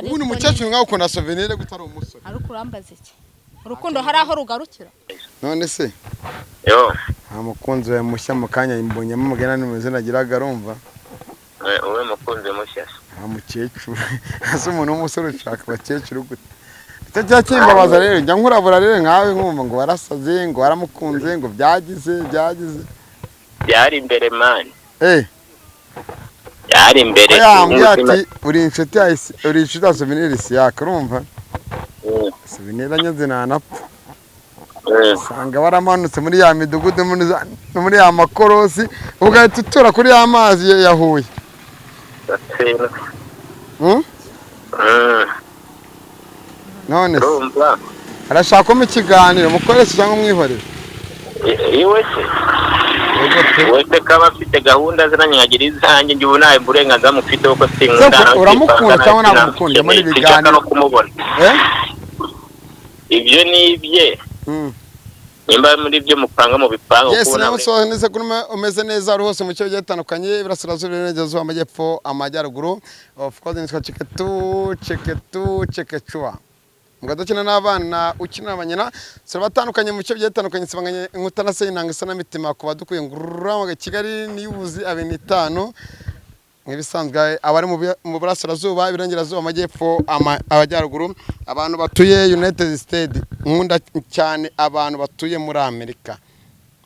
ubu ni umukecuru ngaho ukunda souvenir gutari umusore. Ariko urambaza iki? Urukundo hari aho rugarukira. None se? Yo. Amukunzi we mushya mu kanya imbonyemo mugena n'umuze nagiraga rumva. Uwe mukunzi mushya. Umukecuru. Ase umuntu w'umusore ushaka abakecuru gute? Icyo cyimbabaza rero njya nkurabura rero nkawe nkumva ngo warasaze ngo waramukunze ngo byagize. Byari imbere man. Yari imbere ati uri inshuti ya souvenir si yakurumva. Souvenir anyaze nanapfa. Sanga waramanutse muri ya midugudu muri ya makorosi ugahita utura kuri ya mazi yahuye. None arashaka mu kiganiro mukoresha cyangwa mwihorera. Iwe se wese kaba afite gahunda z'anyanyagira izanjye ngiye unaye burengaza mufite uko sinkunda. Uramukunda cyangwa ntamukunda muri biganiro no kumubona. Ibyo ni ibye. Nimba muri byo mupanga mu bipanga ukubona. Yes, namusohoze neza kurume umeze neza ari hose mu cyo gitandukanye birasirazuba n'ejo amajyepfo amajyaruguru. Of course nitwa Chekechua. Mugadukina n'abana ukina abanyana batandukanye mu cyo gitandukanye sibanganye inkutana se inanga sana mitima kuba dukuye ngurura mu Kigali niyubuzi 25 mwibisanzwe abari mu burasirazuba ibirangirazuba amajyepfo abajyaruguru abantu batuye United States nkunda cyane abantu batuye muri Amerika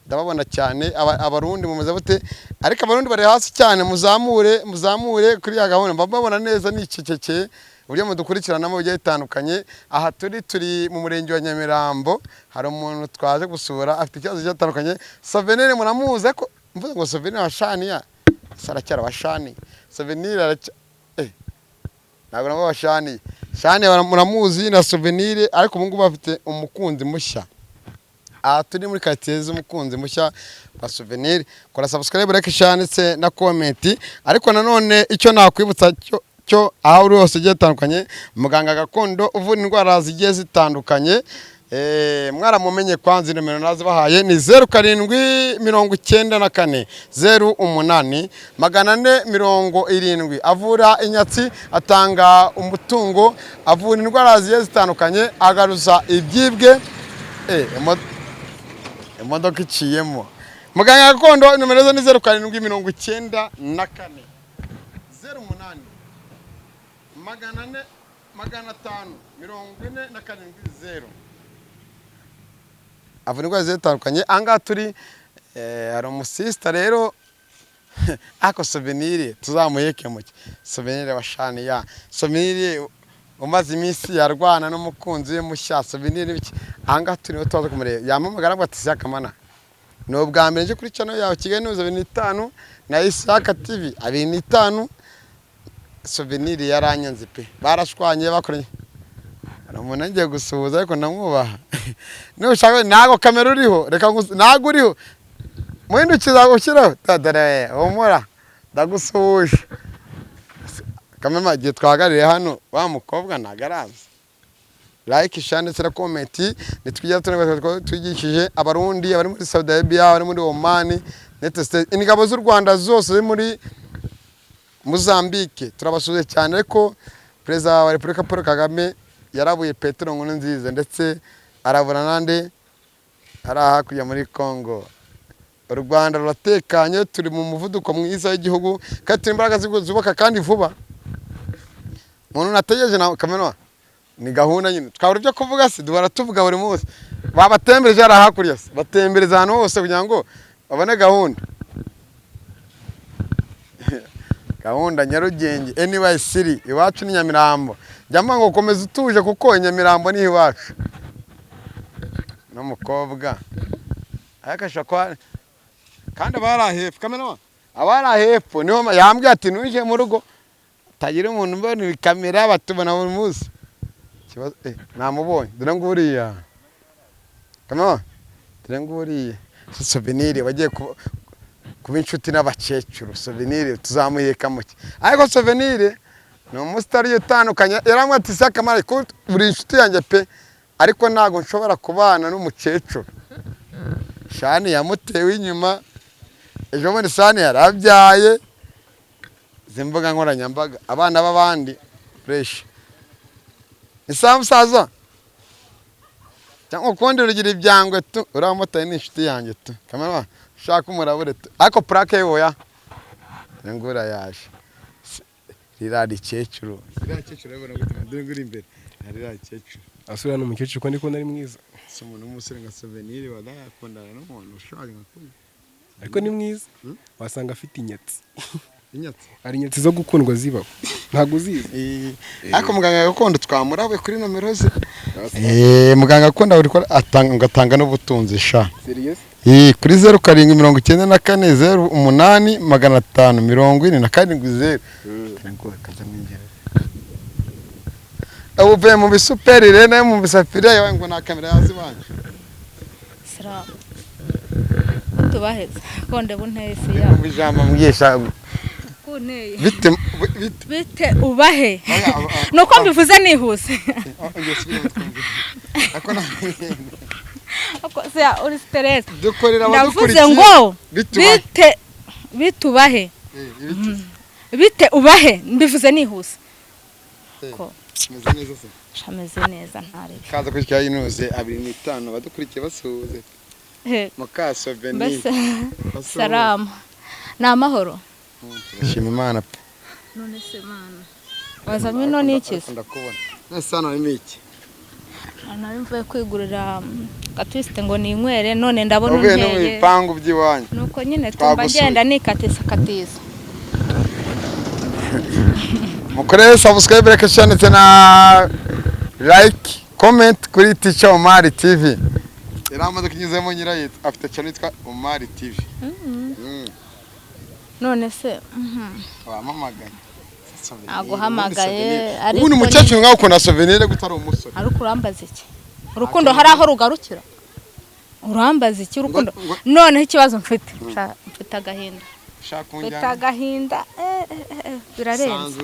ndababona cyane abarundi mumeze bute ariko abarundi bari hasi cyane muzamure kuri ya gahunda mbabona neza niceceke uburyo mudukurikirana mu bigiye bitandukanye aha turi mu murenge wa Nyamirambo hari umuntu twaje gusura afite ikibazo cyatandukanye souvenir muramuze ko mvuze ngo souvenir washaniya saracyara bashani souvenir ntabwo nabo bashani shani muramuzi na souvenir ariko ubu ngubu bafite umukunzi mushya aha turi muri quartier z'umukunzi mushya wa souvenir kora subscribe like share ndetse na comment ariko nanone icyo nakwibutsa cyo aho uri hose gitandukanye muganga gakondo uvura indwara zigiye zitandukanye mwaramumenye kwanza nimero nazibahaye ni 0794 08 470 avura inyatsi atanga umutungo avura indwara zigiye zitandukanye agaruza ibyibwe imodoka iciyemo muganga gakondo nimero zo ni 0794 08 540 avuna indwara zitandukanye anga turi hari umusista rero ako souvenir tuzamuyeke muke souvenir washani ya souvenir umaze iminsi yarwana n'umukunzi we mushya souvenir biki anga turi twaza kumureba yampamagara ngo ati yakamana no bwa mbere nje kuri channel yawe Kigali News 25 na Isaka TV 25 souvenir yaranyanze pe barashwanye bakoranye umuntu ngiye gusuhuza ariko namwubaha niba ushaka nago kamera uriho reka nago uriho muhindukiza gushyiraho tadare humura ndagusuhuje kamera giye twagarire hano wa mukobwa nagaraza like share ndetse na comment nitwigira twigishije abarundi abari muri Saudi Arabia abari muri Oman ndetse ingabo z'u Rwanda zose muri Mozambique turabasuze cyane ariko Perezida wa Repubulika Paul Kagame yarabuye Petero nkuru nziza ndetse arabura nande araha kujya muri Congo. U Rwanda ruratekanye turi mu muvuduko mwiza w'igihugu kandi turi imbaraga zubaka kandi vuba. Umuntu nategereje na kamera ni gahunda nyine twabura byo kuvuga se dubara tuvuga buri munsi babatembereje araha kuriya batembereza hano hose kugira ngo babone gahunda gahunda Nyarugenge anyway siri iwacu ni Nyamirambo jyama ngo komeza utuje kuko Nyamirambo ni iwacu no mukobwa ayakasha kwa kandi abarahefu kamera abarahefu niho yambwiye ati nuje mu rugo tagira umuntu mbona kamera batubona buri munsi kibazo namubonye dore nguriya kamera dore nguriya souvenir bagiye kuba inshuti n'abakecuru souvenir tuzamuyeka muke ariko souvenir no mustari yatandukanye yaramwe ati sakamara ko buri inshuti yanjye pe ariko ntago nshobora kubana n'umukecuru shani yamutewe inyuma ejo muri sani yarabyaye zimbuga nkoranyambaga abana b'abandi fresh isaha musaza cyangwa ukundi rugira ibyangwe tu uramutaye n'inshuti yanjye tu kamera shaka umurabure tu ariko plaque yoya ngura yaje rirari cyecuru urabona gute ndengura imbere rirari cyecuru asura n'umukecuru ko ndiko nari mwiza umuntu w'umusore nka SOVENILE wadakundana n'umuntu ushaje nka kuri ariko ni mwiza wasanga afite inyatsi ari inyatsi zo gukundwa zibaho ntago uzizi ariko muganga gakondo twamurawe kuri nomero ze muganga gakondo atanga n'ubutunzi sha serious kuri 0784080547 uvuye mu bisuperire nayo mu bisafiriya yawe ngo nta kamera yazibanje sira tubaheza konde buntese ya bijama mwisha kunteye bite ubahe nuko mbivuze nihuse ako se uri stress dukorera ndavuze ngo bitubahe bite ubahe mbivuze nihuse ko meze neza se shameze neza ntare kaza kurikira yinuze 25 badukurikiye basuhuze muka SOVENILE salama na amahoro shima Imana none se mana wazamye none ikize ndakubona nese hano ni iki nari mvuye kwigurira gatwiste ngo ni inywere none ndabona unteye unteye no bipangu by'iwanyu nuko nyine tumba ngenda nikatisa katisa mukore subscribe like share ndetse na like comment kuri Teacher Omar TV iramaze kinyuzemo nyirayo afite channel yitwa Omar TV none se wamamagaye aguhamagaye ariko ubu ni umukecuru ngaho ukunda SOVENILE gutari umusore ariko urambaza iki urukundo hari aho rugarukira urambaza iki urukundo noneho ikibazo mfite agahinda mfite agahinda birarenze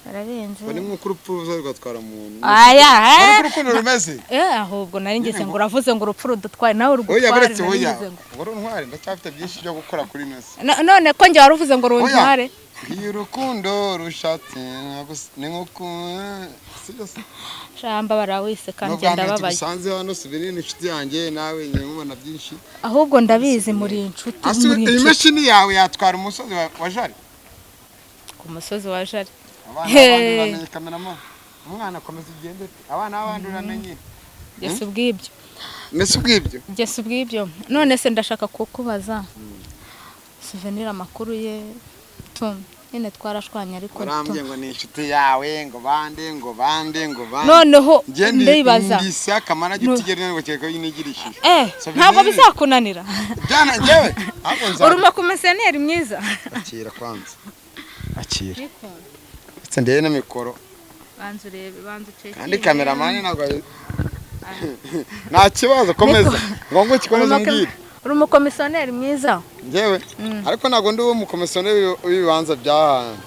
birarenze bari mu kurupfuza rwatwara umuntu aya urukundo rumeze ahubwo nari ngeze ngo uravuze ngo urupfu rudutwaye nawe oya baretse oya ngo runtware ndacyafite byinshi byo gukora kuri nose none ko njye waruvuze ngo runtware iyo urukundo rushatse ni nko shamba barawise kandi ndababaye usanze hano SOVENILE inshuti yanjye nawe nyemubona byinshi ahubwo ndabizi muri inshuti iyi mashini yawe yatwara umusozi wa Jari ku musozi wa Jari abana kamerama umwana akomeza igende abana b'abandi uramenye Yesu bwibyo Yesu bwibyo none se ndashaka kukubaza SOVENILE makuru ye nyine twarashwanya ariko urambye ngo ni inshuti yawe ngo bande noneho ndibaza ndisa kamara gitigere ngo cyeko yinigirishije ntabwo bizakunanira byana njyewe uruma kumeseneri mwiza akira kwanza akira ndetse ndeye na mikoro banzu rebe banzu ceke kandi cameraman ntabwo nta kibazo komeza ngo kikomeza mbwira uri umukomisiyoneri mwiza njyewe ariko ntabwo ndi umukomisiyoneri w'ibibanza byahantu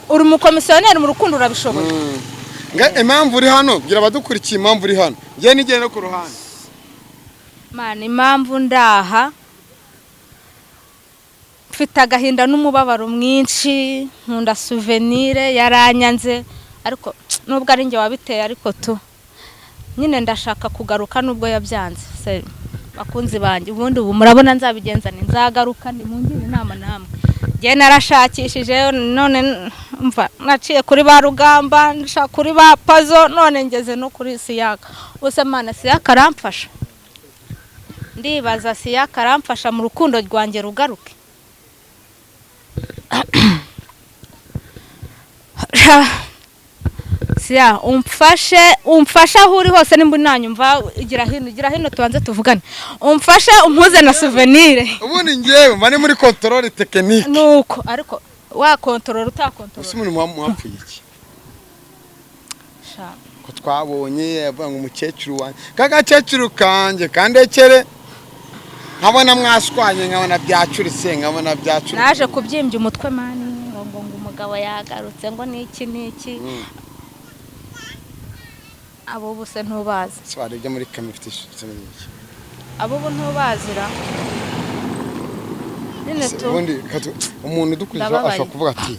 uri umukomisiyoneri mu rukundo urabishoboye impamvu uri hano bwira abadukurikiye impamvu uri hano njye nigeye no ku ruhande mana impamvu ndaha mfite agahinda n'umubabaro mwinshi nkunda SOVENILE yaranyanze ariko nubwo ari njye wabiteye ariko tu nyine ndashaka kugaruka nubwo yabyanze bakunzi banjye ubundi ubu murabona nzabigenza nzagaruka ndi mu ngiri inama namwe ngiye narashakishije none mva naciye kuri ba rugamba ndashaka kuri ba pazo none ngeze no kuri siyaka use mana siyaka aramfasha ndibaza siyaka aramfasha mu rukundo rwanjye rugaruke siya umfashe aho uri hose nimba unanyumva igira hino tubanze tuvugane umfashe umpuze na SOVENILE ubundi njyewe mani muri control technique nuko ariko wa control utakontrol umuntu mwapfuye iki ko twabonye avuga ngo umukecuru wanjye kagakecuru kanje kandekere nkabona mwashwanye nkabona byacuritse naje kubyimbya umutwe mani ngo umugabo yagarutse ngo niki abo bose ntubazi swari byo muri kamifitish cy'iki abo bo ntubazira nene to ubundi umuntu dukurije ashaka kuvuga ati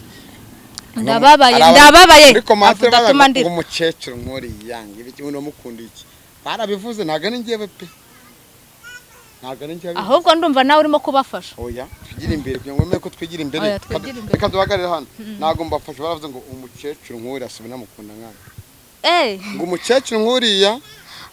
ndababaye ariko maze bavuga ngo umukecuru nkuri yange ibyo uno mukunda iki barabivuze ntago ari ngiye pe ahubwo ndumva nawe urimo kubafasha oya twigira imbere kugira ngo mweme ko twigira imbere reka duhagarire hano ntago mbafasha baravuze ngo umukecuru nkuri asubina mukunda nkana ngo umukecuru nkuriya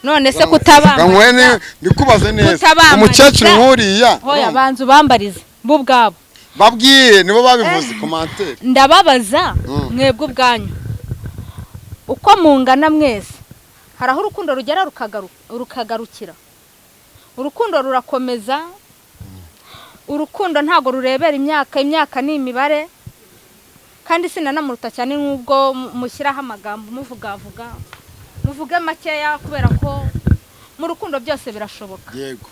none se kutabamba ngwene ndikubaze neza umukecuru nkuriya hoya banzu bambarize bo bwabo babwiye nibo babivuze commentaire ndababaza mwebwe ubwanyu uko mungana mwese haraho urukundo rugera rukagarukira urukundo rurakomeza urukundo ntago rurebera imyaka ni imibare kandi sinanamuruta cyane nubwo mushyiraho amagambo muvuge makeya kubera ko mu rukundo byose birashoboka yego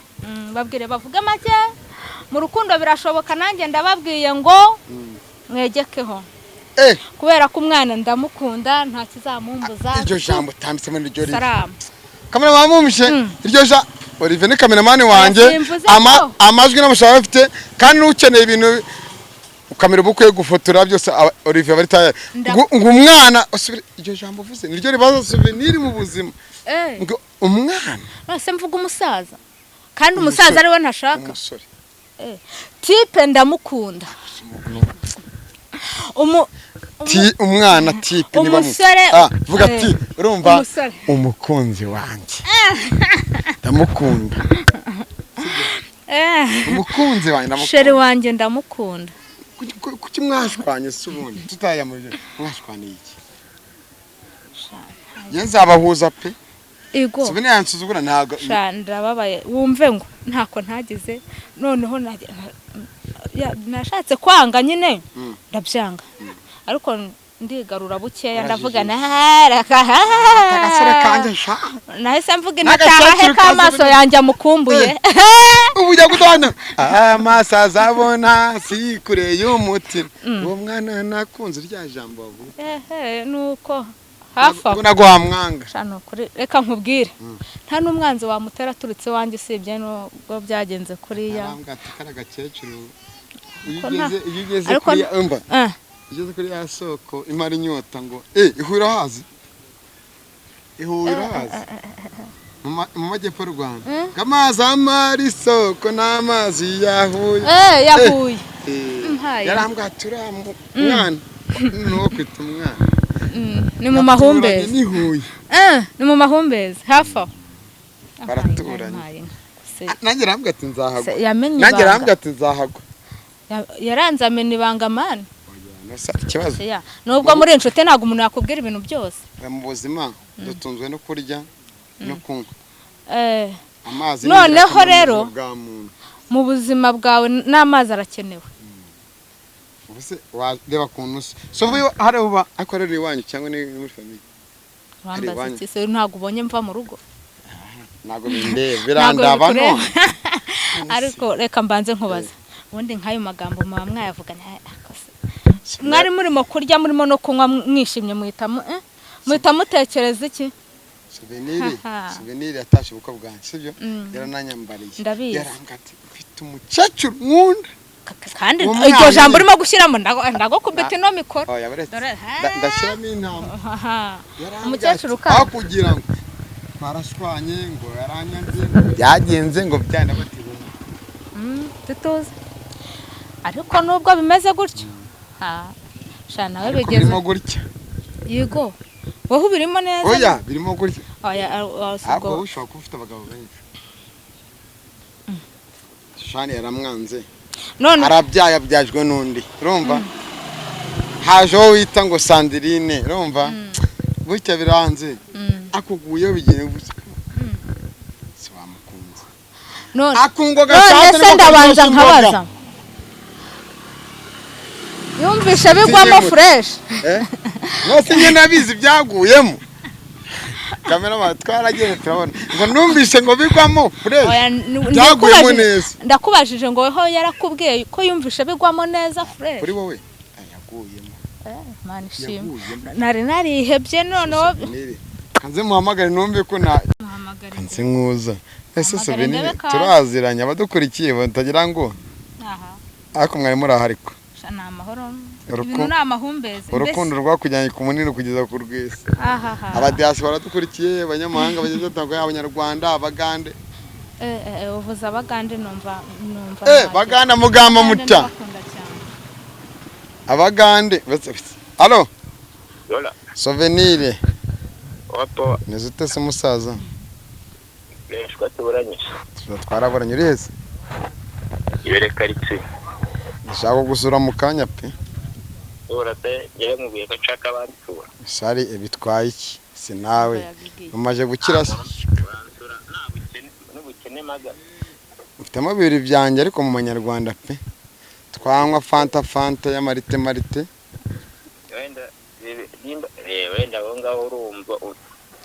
babwire bavuge make mu rukundo birashoboka nanjye ndababwiye ngo mwegekeho kubera ko umwana ndamukunda nta kizamumbuza iryo jambo tambitse muri iryo riri kamera bamumishe iryo ja Olivier ni kameramani wanjye amajwi n'amashara afite kandi n'ukeneye ibintu ukamera bukwe gufotora byose Olivier bari taye ngo umwana usubire iryo jambo uvuze niryo ribazo souvenir mu buzima ngo umwana nose mvuga umusaza kandi umusaza ari we ntashaka umusore type ndamukunda umwana type niba vuga ati urumva umukunzi wanjye ndamukunda umukunzi wanjye ndamukunda sheri wanjye ndamukunda kuki mwashwanye se ubundi tutayamuje mwashwaniye iki yenzabahuza pe ego sibene yansuzugura ntago ndababaye wumve ngo ntako ntagize noneho nashatse kwanga nyine ndabyanga ariko ndigarura bukeya ndavuga agasore kanje sha nahise mvuga inatahe k'amaso yanjye amukumbuye ubujya gutana amaso azabona si kure y'umutima uwo mwana nakunze rya jambo avuga nuko hafa naguha mwanga shano kuri reka nkubwire nta n'umwanzi wamutera turutse wanjye usibye nubwo byagenze kuriya kara gakecuru ugeze kuri umba ugeze kuri ya soko imara inyota ngo ihura hazi mu majyepfo y'u Rwanda amazi amara isoko n'amazi yahuye yarambwa turamu mwana nuwo kwita umwana ni mu mahumbezi ni mu mahumbezi hafa baraturanye nanjye rambwa ati nzahagwa nanjye rambwa ati nzahagwa yaranze amena ibanga mani ikibazo nubwo muri inshuti ntabwo umuntu yakubwira ibintu byose mu buzima dutunzwe no kurya no kunywa amazi noneho rero mu buzima bwawe n'amazi arakenewe ubuse wareba kuntu so vuyo hareba akorera iwanyu cyangwa ni muri family wambaza iki se ntabwo ubonye mva mu rugo ntabwo birandaba no ariko reka mbanze nkubaza ubundi nk'ayo magambo muba mwayavugana mwari murimo kurya murimo no kunywa mwishimye muhita mutekereza iki souvenir yatashe ubukwe bwanjye sibyo yarananyambariye yarambwa ati ufite umukecuru nkunda kandi iryo jambo urimo gushyiramo ndagukubita ino mikoro ndashyiramo intama umukecuru aho kugira ngo barashwanye ngo yaranyanze byagenze ngo byanda batibona tutuze ariko nubwo bimeze gutyo shana we bigeze birimo gutya yego wowe birimo neza oya birimo gutya ahubwo ushaka ufite abagabo benshi shani yaramwanze none arabyaye abyajwe n'undi urumva hajeho wita ngo Sandrine urumva bucya biranze akuguyeho bigiye gusa si wamukunze none akungo gashaka none ndabanza nkabaza yumvisha bigwamo fresh nose nyine nabizi byaguyemo kamera twaragiye turabona ngo numvishe ngo bigwamo fresh byaguyemo neza ndakubajije ngo weho yarakubwiye ko yumvishe bigwamo neza fresh kuri wowe yaguyemo man shim narihebye noneho kanze muhamagare numve ko na kanze nkuza ese souvenir turaziranye abadukurikiye batagira ngo ariko mwari muri aho ariko shana amahoro ibintu ni amahumbezi urukundo rwakujyanye ku munini kugeza ku rw'isi. Abadiaspora baradukurikiye, abanyamahanga bageze batandukanye, Abanyarwanda, Abagande. Uvuza Abagande numva Baganda mugamba muta. Abagande. Allo? Yola. Souvenile. Opo. Nizute se musaza? Leshwa tuburanyije. Twaraburanye uri hese? Ibere karitsiye. Ndashaka gusura mu kanya pe. Urate yeye mubiye gacaka abantura. Sari ebitwaye iki? Sinawe. Umaje gukira se? N'ubukene maga. Ufitemo bibiri byanjye ariko mu Banyarwanda pe. Twanywa fanta y'amarite marite. Wenda ngaho urumva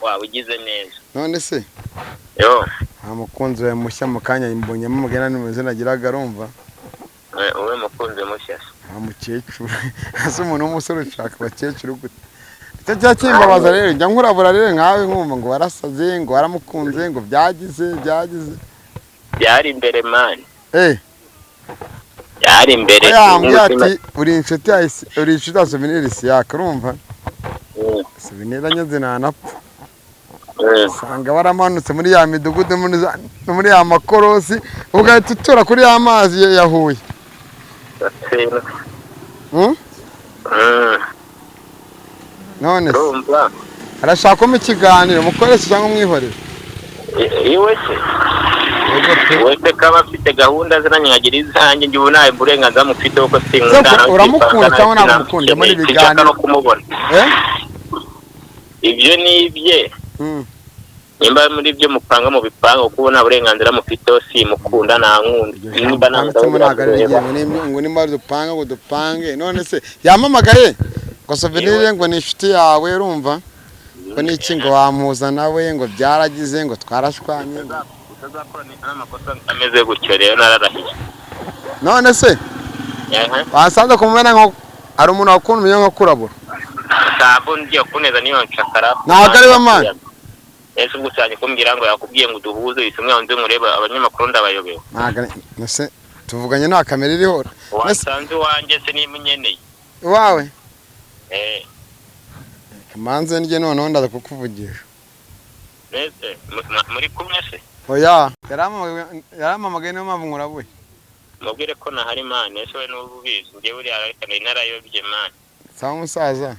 wabugize neza. None se? Yo. Amukunzi we mushya mu kanya imbonyemo mugena nimeze nagiraga arumva. Uwe mukunzi mushya. Umukecuru. Ase umuntu w'umusore ushaka abakecuru gute? Cyo cyimbabaza rero njya nkurabura rero nkawe nkumva ngo warasaze ngo waramukunze ngo byagize. Byari imbere man. Yari imbere. Ati uri inshuti ya Souvenile siyaka urumva? Souvenile anyaze nanapfa. Sanga waramanutse muri ya midugudu muri ya makorosi ugahita utura kuri ya mazi yahuye. None urumva arashaka ikiganiro mukoresha cyangwa mwihorera? Iwe se wese kaba afite gahunda z'abanyagira izanjye njye ubunaye burenganzira mufite uko sinkundana. Uramukunda cyangwa ntamukunda muri biganiro no kumubona? Ibyo ni ibye. Nimba muri byo mupanga mu bipanga kubona burenganzira mufite si mukunda nta nkunda. Nimba ngo nimba dupanga ngo dupange. None se yamamagaye ngo Souvenile ngo ni inshuti yawe urumva? Ngo niki ngo wamuza nawe ngo byaragize ngo twarashwanye. Utazakora n'amakosa ameze gutyo rero nararahiye. None se wasanze kumena ngo ari umuntu wakunda umenye nko kurabura. Sabo ngiye kuneza niyo nshakara. Ntabwo ari bamana. Ese ubwo cyane kumbwira ngo yakubwiye ngo duhuze isumwe yanze mureba abanyamakuru ndabayobewe. Nase tuvuganye nta kamera iriho. Wasanze wanje se nimunyeneye. Wawe? Kamanze nje noneho ndaza kukuvugisha. Nese muri kumwe se? Oya, yaramamagaye niyo mpamvu nkurabuye. Mubwire ko nahari mane ese we n'ububizi ngiye buri arakana inarayobye mane. Sawa musaza.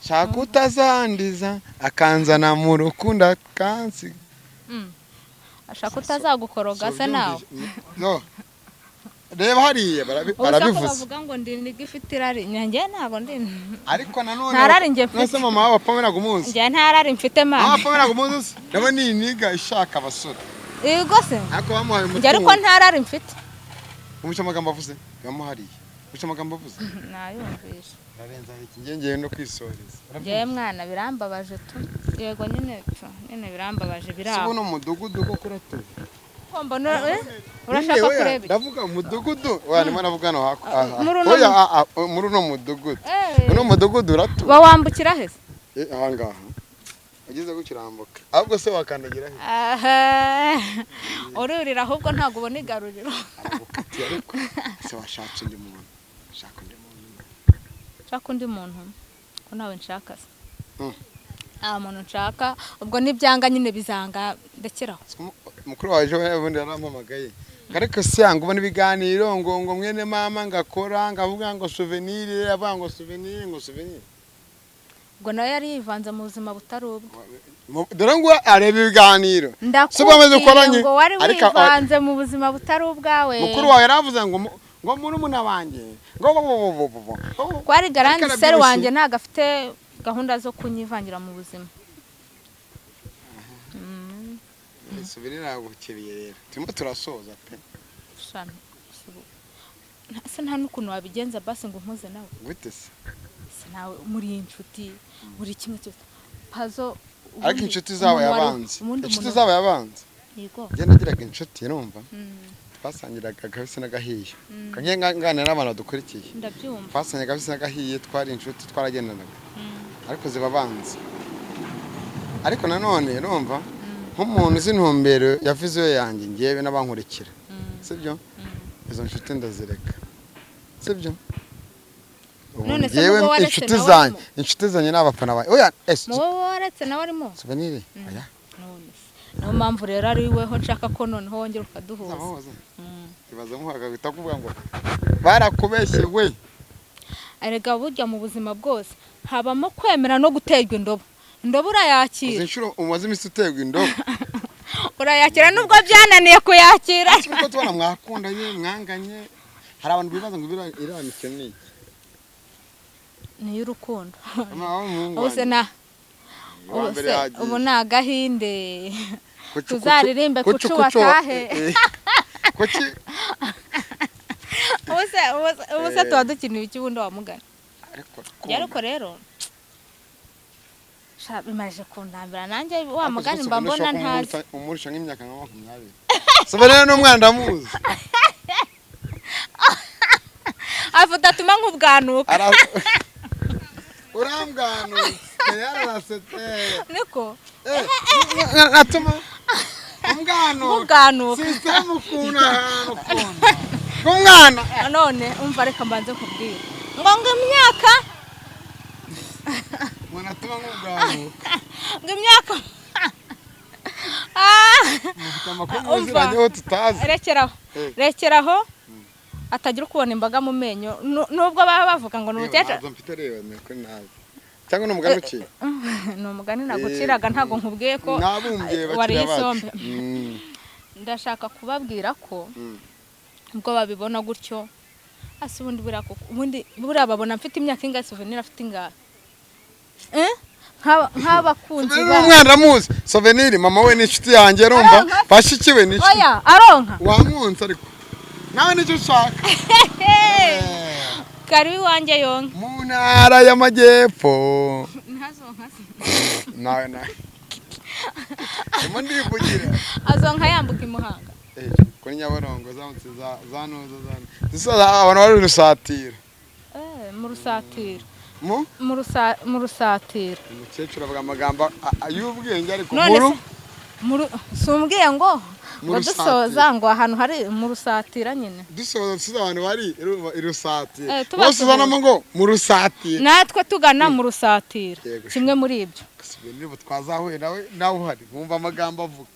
Shaka utazandiza akanzana mu rukundo kansi. Ashaka utazagukoroga se nawe. No. Reba hariye barabivuze. Bavuga ngo ndi nigifite irari nyange ntago ndi. Ariko nanone ntarari nge mfite. Nase mama wawe Pamela gumunsi. Nge ntarari mfite mama. Mama Pamela gumunsi. Nabo ni niga ishaka abasore. Yego se. Ariko bamuhaye umutungo. Nge ariko ntarari mfite. Umuco amagambo avuze yamuhariye. Umuco amagambo avuze. Nayumvisha. Narenza iki ngengeye no kwisoreza. Nge mwana birambabaje tu. Yego nyine birambabaje biraho. Sibo no mudugudu ko kuratu. Mbona urashaka kureba. Ndavuga umudugudu. Wanima navuga no hako. Oya muri no mudugudu. Uno mudugudu uratu. Bawambukira hese? Ahangaha. Agize gukirambuka. Ahubwo se wakandagira he? Ururira ahubwo ntago ubona igaruriro. Arabukati ariko se washatse undi muntu. Shaka undi muntu ko nawe nshaka se. Muntu nshaka ubwo nibyanga nyine bizanga ndekeraho. Mukuru waje ubundi yaramamagaye. Ariko se yangu ubona ibiganiro ngo mwene mama ngakora ngavuga ngo Souvenile abango Souvenile ngo Souvenile. Ubwo nawe yari yivanze mu buzima butari ubwo. Dore ngo areba ibiganiro. Ndakubwiye ngo wari wivanze mu buzima butari ubwawe. Mukuru wawe yaravuze ngo muri muna wanjye ngo kwari garandi seri wanjye ntago afite gahunda zo kunyivangira mu buzima. Souvenile nagukiriye rero turimo turasoza pe. Shana ese nta n'ukuntu wabigenza basi ngo mpuze nawe. Gute se? Nawe muri inshuti buri kimwe cyose pazo. Ariko inshuti zawe yabanze. Inshuti zawe yabanze. Yego. Je nagiraga inshuti numva. Twasangiraga kabisa nagahiye. Kanye ngane n'abantu dukurikiye. Ndabyumva. Twasangiraga kabisa nagahiye twari inshuti twaragendanaga. Ariko zibabanze. Ariko nanone numva nk'umuntu uzi intumbero yavuze yo yanjye ngiye n'abankurikira. Sibyo? izo nshuti ndazireka sibyo None se yewe mubo waretse inshuti nawe zanjye arimo? inshuti zanjye n'abafana bawe oya mubo waretse nawe arimo Souvenir oya none niyo mpamvu rero ari weho nshaka ko noneho wongera ukaduhuza ibaza muhaga bita kuvuga ngo barakubeshye we erega burya mu buzima bwose habamo kwemera no guterwa indobo urayakira inshuro umaze iminsi uterwa indobo urayakira nubwo byananiye kuyakira kuko tubona mwakundanye mwanganye hari abantu bibaza ngo iramike ni ni y'urukundo ubu ni agahinde tuzaririmbe kucu watahe ubuse tuba dukeneye iki bundi wamugana ariko rero bimaze kundambira nanjye wa mugani mba mbona ntazi umurusha nk'imyaka nka 20 Souvenir n'umwana ndamuzi avuga atuma nk'ubwanuka urambwanutse yarasetse niko atuma ubwanuka system ukuna umwana none umva reka mbanze kubwira ngo imyaka mwana atuma nk'ubwanuka ngo imyaka rekeraho atagira ukubona imbaga mu menyo nubwo baba bavuga ngo n'umukecuru cyangwa n'umugani uki ni umugani naguciraga ntago nkubwiye ko wari isombe ndashaka kubabwira ko ubwo babibona gutyo ase ubundi buriya babona mfite imyaka ingahe Souvenir afite ingahe nk'abakunzi umwana amuzi Souvenir mama we n'inshuti yanjye rumva bashikiwe n'iki oya aronka wamwunze ariko nawe nicyo ushaka karibi wanjye yonka mu ntara y'amajyepfo nawe mo ndivugira azonka yambuka imuhanga kuri Nyabarongo zamutse za nuzo zisoza abantu bari rusatira mu rusatira mu rusatira umukecuru avuga amagambo y'ubwenge ariko sumbwiye ngo dusoza ngo ahantu hari mu rusatira nyine dusoza abantu bari irusatira bose uzanamo ngo mu rusatira natwe tugana mu rusatira kimwe muri ibyo niba twazahuye nawe uhari wumva amagambo avuga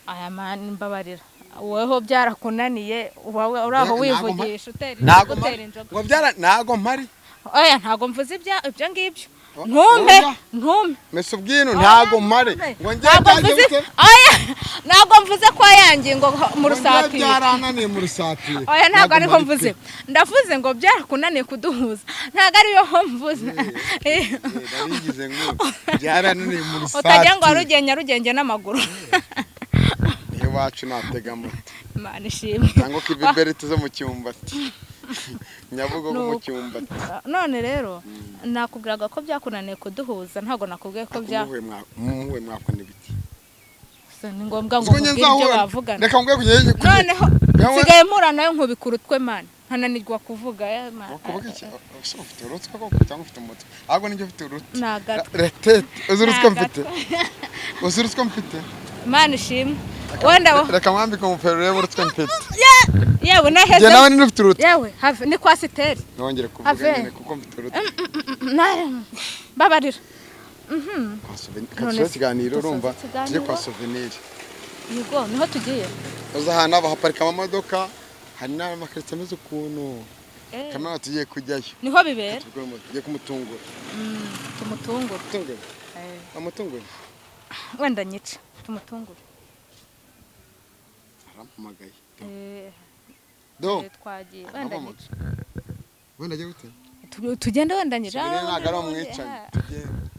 aya mani mbabarira weho byarakunaniye uraho wivugisha utera injoga ntago mpari oya ntago mvuze ibyo ngibyo ntume mese ubwino ntago mpare ngo ntago mvuze ko yangiye ngo mu rusatira byarananiye mu rusatira oya ntago ariko mvuze ndavuze ngo byarakunaniye kuduhuza ntago ariyo mvuze narigize ngo byarananiye mu rusatira utagira ngo warugenge n'amaguru iwacu natega moto Imana ishimwe cyangwa ko ibiberiti zo mu cyumbati Nyabugogo mu cyumbati none rero nakubwiraga ko byakunaniye kuduhuza ntago nakubwiye ko muwe mwakona ibiki ni ngombwa ngo ibyo bavugana reka ngwe kugiye noneho sigaye mpura nayo nkubikurutwe man ntananirwa kuvuga kuvuga iki ufite urutwe koko cyangwa ufite umutwe ahubwo ninjye ufite urutwe nagata uzurutwe mfite Imana ishimwe wenda reka mwambike umupero rero urutwe mfite yewe naheze je nawe nufite urutwe yewe have ni kwa siteri nongere kuvuga nyine kuko mfite urutwe babarira Katso kiganiro urumva tuje kwa Souvenir yego niho tugiye uza hana bahaparika amamodoka hari n'amakarita meze ukuntu kamera tugiye kujyayo niho bibera tugiye kumutungura tumutungura amutungura wenda nyice tumutungura arampamagaye twagiye wenda nyice wenda je gute tugende wenda nyice nagara umwicaye tugende